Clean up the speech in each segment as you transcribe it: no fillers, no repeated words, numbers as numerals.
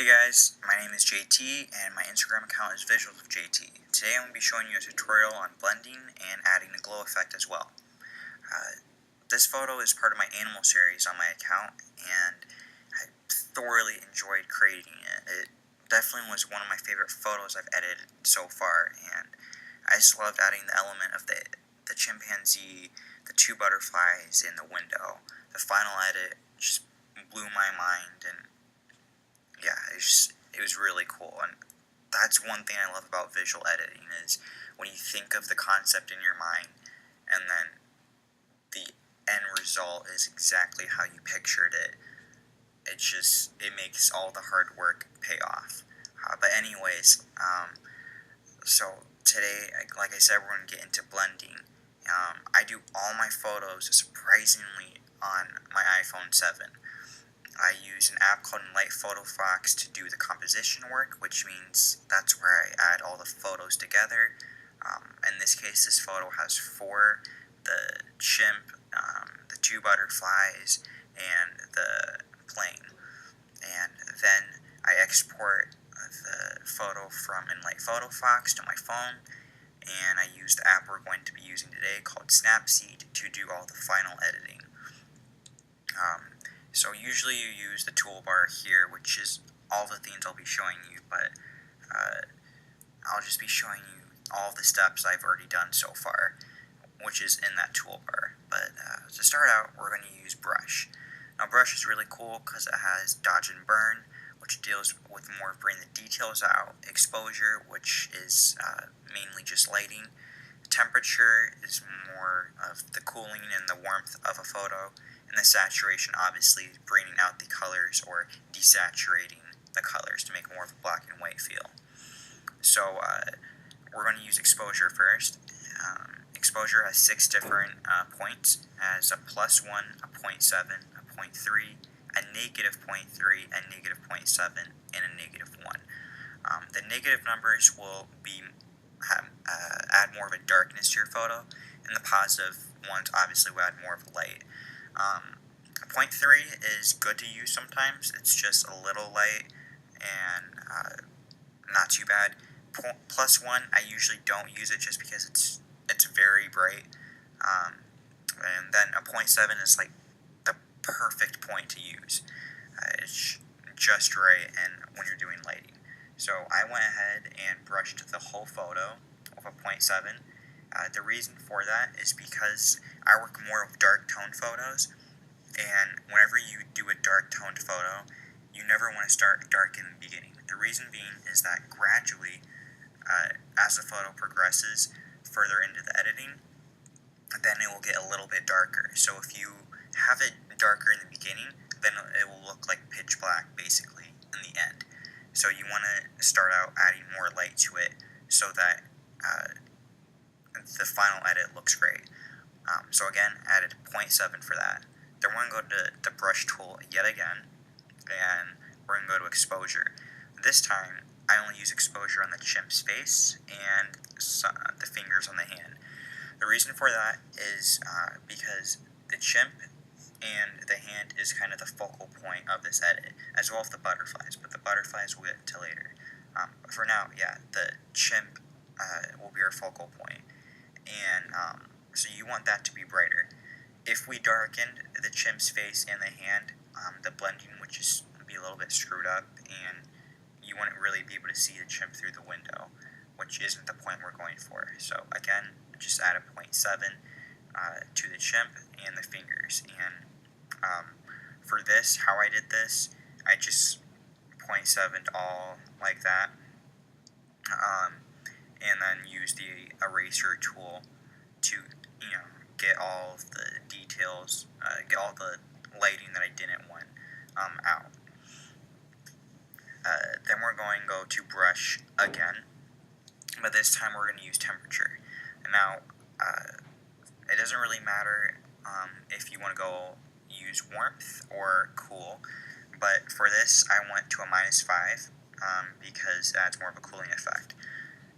Hey guys, my name is JT and my Instagram account is Visuals of JT. Today I'm going to be showing you a tutorial on blending and adding a glow effect as well. This photo is part of my animal series on my account and I thoroughly enjoyed creating it. It definitely was one of my favorite photos I've edited so far, and I just loved adding the element of the chimpanzee, the two butterflies in the window. The final edit just blew my mind, and yeah, it was really cool. And that's one thing I love about visual editing is when you think of the concept in your mind and then the end result is exactly how you pictured it. It makes all the hard work pay off. But anyways, so today, like I said, we're going to get into blending. I do all my photos surprisingly on my iPhone 7. I use an app called EnlightPhotoFox to do the composition work, which means that's where I add all the photos together. In this case, this photo has four: the chimp, the two butterflies, and the plane. And then I export the photo from EnlightPhotoFox to my phone, and I use the app we're going to be using today called Snapseed to do all the final editing. So usually you use the toolbar here, which is all the things I'll be showing you, but I'll just be showing you all the steps I've already done so far, which is in that toolbar. But to start out, we're going to use brush. Now brush is really cool because it has dodge and burn, which deals with more of bringing the details out, exposure, which is mainly just lighting, temperature is more of the cooling and the warmth of a photo, and the saturation obviously is bringing out the colors or desaturating the colors to make more of a black and white feel. So we're going to use exposure first. Exposure has 6 different points. It has a +1, a 0.7, a 0.3, a -0.3, a -0.7, and a -1. The negative numbers will add more of a darkness to your photo, and the positive ones obviously will add more of a light. 0.3 is good to use sometimes. It's just a little light and not too bad. +1, I usually don't use it just because it's very bright. And then a 0.7 is like the perfect point to use. It's just right, and when you're doing lighting. So I went ahead and brushed the whole photo with a 0.7. The reason for that is because I work more with dark tone photos, and whenever you do a dark toned photo, you never want to start dark in the beginning. The reason being is that gradually, as the photo progresses further into the editing, then it will get a little bit darker. So if you have it darker in the beginning, then it will look like pitch black basically in the end. So you want to start out adding more light to it so that the final edit looks great. So again, added 0.7 for that. Then we're going to go to the brush tool yet again, and we're going to go to exposure. This time, I only use exposure on the chimp's face and the fingers on the hand. The reason for that is because the chimp and the hand is kind of the focal point of this edit, as well as the butterflies, but the butterflies we'll get to later. For now, yeah, the chimp will be our focal point, and so you want that to be brighter. If we darkened the chimp's face and the hand, the blending would just be a little bit screwed up, and you wouldn't really be able to see the chimp through the window, which isn't the point we're going for. So again, just add a 0.7 to the chimp and the fingers. And for this, how I did this, I just 0.7'd all like that, and then use the eraser tool to get all of the details, get all the lighting that I didn't want out. Then we're going to go to brush again, but this time we're going to use temperature. Now, it doesn't really matter if you want to go use warmth or cool, but for this I went to a -5 because it adds more of a cooling effect.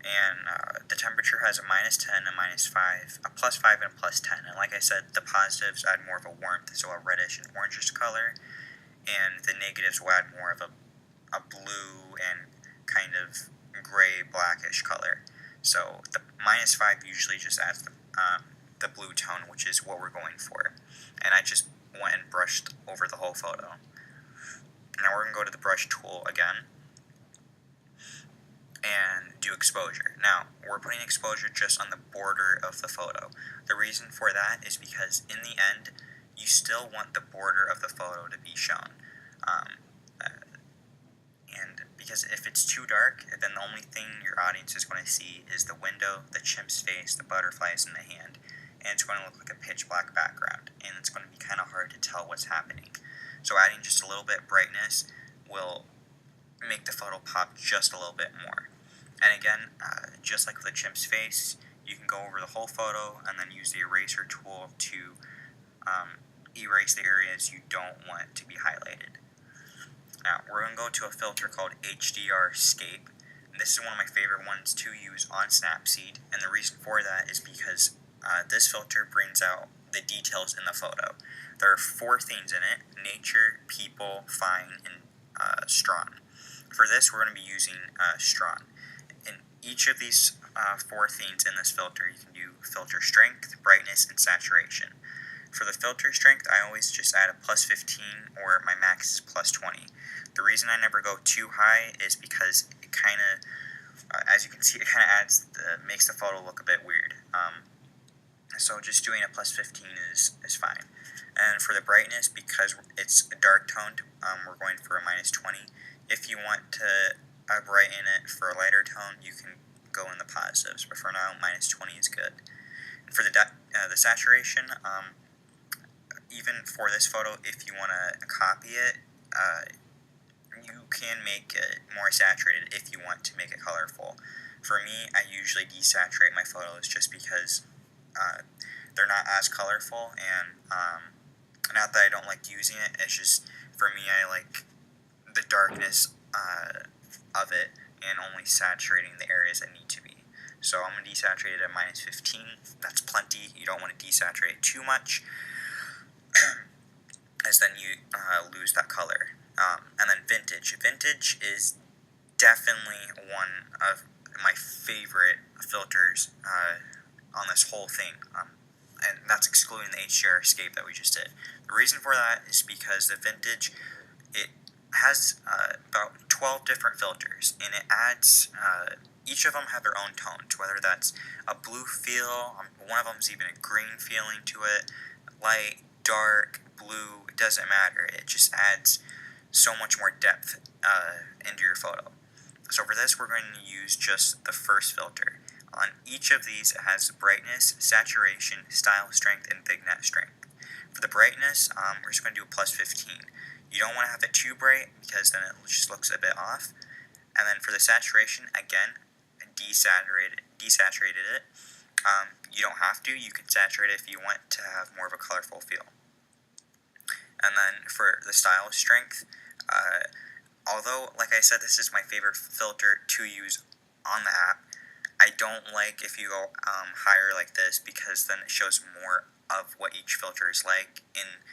And the temperature has a -10, a -5, a +5, and a +10. And like I said, the positives add more of a warmth, so a reddish and orangish color, and the negatives will add more of a a blue and kind of gray blackish color. So the -5 usually just adds the blue tone, which is what we're going for. And I just went and brushed over the whole photo. Now we're going to go to the brush tool again and do exposure. Now, we're putting exposure just on the border of the photo. The reason for that is because in the end, you still want the border of the photo to be shown. And because if it's too dark, then the only thing your audience is going to see is the window, the chimp's face, the butterflies in the hand, and it's going to look like a pitch black background, and it's going to be kind of hard to tell what's happening. So adding just a little bit of brightness will make the photo pop just a little bit more. And again, just like with the chimp's face, you can go over the whole photo and then use the eraser tool to erase the areas you don't want to be highlighted. Now, we're going to go to a filter called HDR Scape. And this is one of my favorite ones to use on Snapseed, and the reason for that is because this filter brings out the details in the photo. There are 4 themes in it: nature, people, fine, and strong. For this, we're going to be using strong. In each of these 4 themes in this filter, you can do filter strength, brightness, and saturation. For the filter strength, I always just add a +15, or my max is +20. The reason I never go too high is because it kind of, as you can see, it kind of makes the photo look a bit weird. So just doing a +15 is fine. And for the brightness, because it's a dark toned, we're going for a -20. If you want to brighten it for a lighter tone, you can go in the positives, but for now, -20 is good. And for the saturation, even for this photo, if you want to copy it, you can make it more saturated if you want to make it colorful. For me, I usually desaturate my photos just because they're not as colorful, and not that I don't like using it, it's just, for me, I like the darkness of it and only saturating the areas that need to be. So I'm going to desaturate it at -15. That's plenty. You don't want to desaturate it too much, as then you lose that color. And then vintage. Vintage is definitely one of my favorite filters on this whole thing, and that's excluding the HDR Escape that we just did. The reason for that is because the vintage, it has about 12 different filters, and it adds, each of them have their own tones, whether that's a blue feel, one of them's even a green feeling to it, light, dark, blue, it doesn't matter. It just adds so much more depth into your photo. So for this, we're going to use just the first filter. On each of these, it has brightness, saturation, style strength, and vignette strength. For the brightness, we're just going to do a +15. You don't want to have it too bright because then it just looks a bit off. And then for the saturation, again, desaturated it. You don't have to. You can saturate it if you want to have more of a colorful feel. And then for the style strength, although, like I said, this is my favorite filter to use on the app, I don't like if you go higher like this, because then it shows more of what each filter is like, and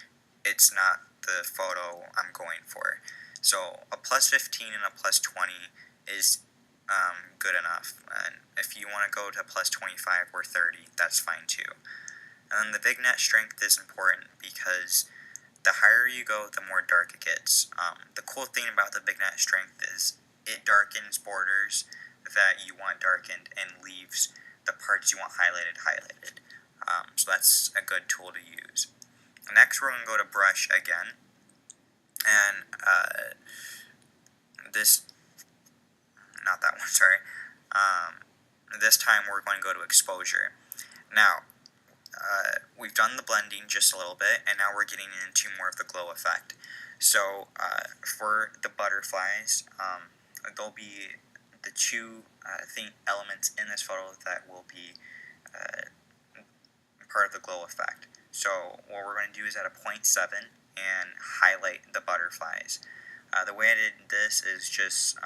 it's not the photo I'm going for. So a +15 and a +20 is good enough, and if you want to go to +25 or 30, that's fine too. And then the vignette strength is important because the higher you go, the more dark it gets. The cool thing about the vignette strength is it darkens borders that you want darkened and leaves the parts you want highlighted. So that's a good tool to use. Next, we're going to go to brush again, and this time we're going to go to exposure. Now, we've done the blending just a little bit, and now we're getting into more of the glow effect. So for the butterflies, there'll be the 2 elements in this photo that will be part of the glow effect. So what we're going to do is add a 0.7 and highlight the butterflies. The way I did this is just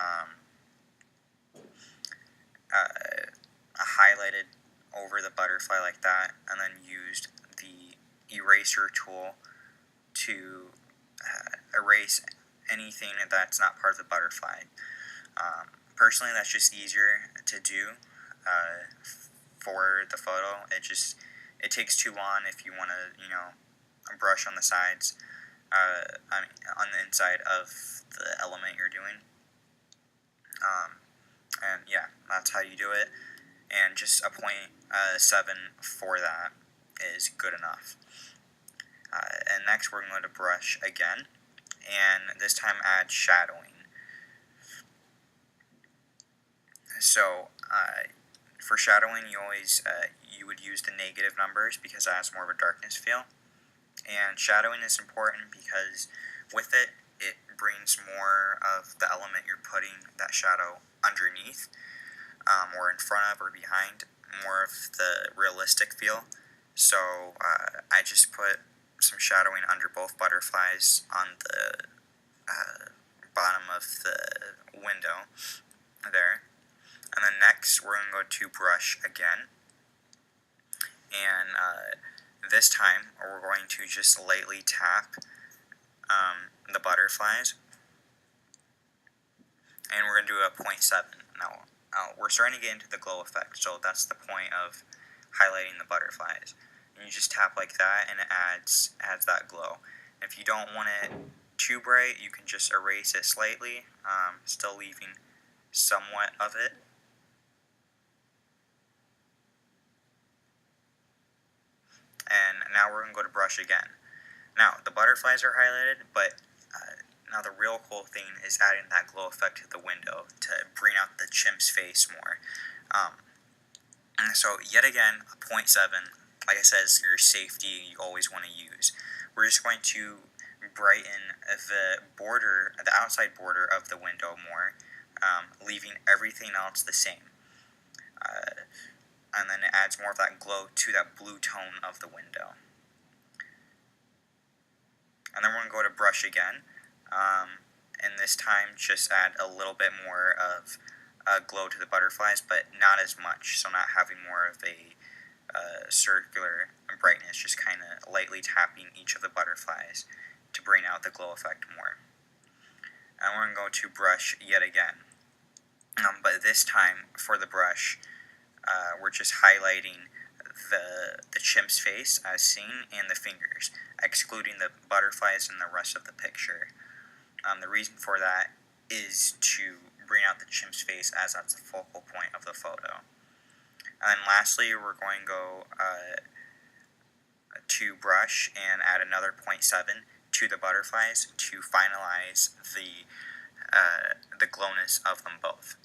highlighted over the butterfly like that, and then used the eraser tool to erase anything that's not part of the butterfly. Personally, that's just easier to do for the photo. It takes too long if you want to brush on the sides, on the inside of the element you're doing. And yeah, that's how you do it. And just a 0.7 for that is good enough. And next we're going to brush again, and this time add shadowing. So for shadowing, you would use the negative numbers because that has more of a darkness feel. And shadowing is important because with it brings more of the element you're putting that shadow underneath, or in front of or behind, more of the realistic feel. So I just put some shadowing under both butterflies on the bottom of the window there. And then next we're going to go to brush again, and this time we're going to just lightly tap the butterflies, and we're going to do a 0.7. Now we're starting to get into the glow effect, so that's the point of highlighting the butterflies. And you just tap like that, and it adds that glow. If you don't want it too bright, you can just erase it slightly, still leaving somewhat of it. And now we're going to go to brush again. Now, the butterflies are highlighted, but now the real cool thing is adding that glow effect to the window to bring out the chimp's face more. So yet again, a 0.7, like I said, is your safety you always want to use. We're just going to brighten the border, the outside border of the window more, leaving everything else the same. And then it adds more of that glow to that blue tone of the window. And then we're going to go to brush again, and this time just add a little bit more of glow to the butterflies, but not as much, so not having more of a circular brightness, just kind of lightly tapping each of the butterflies to bring out the glow effect more. And we're going to go to brush yet again, but this time for the brush, we're just highlighting the chimp's face as seen and the fingers, excluding the butterflies and the rest of the picture. The reason for that is to bring out the chimp's face as that's the focal point of the photo. And then lastly, we're going to go to brush and add another 0.7 to the butterflies to finalize the glowness of them both.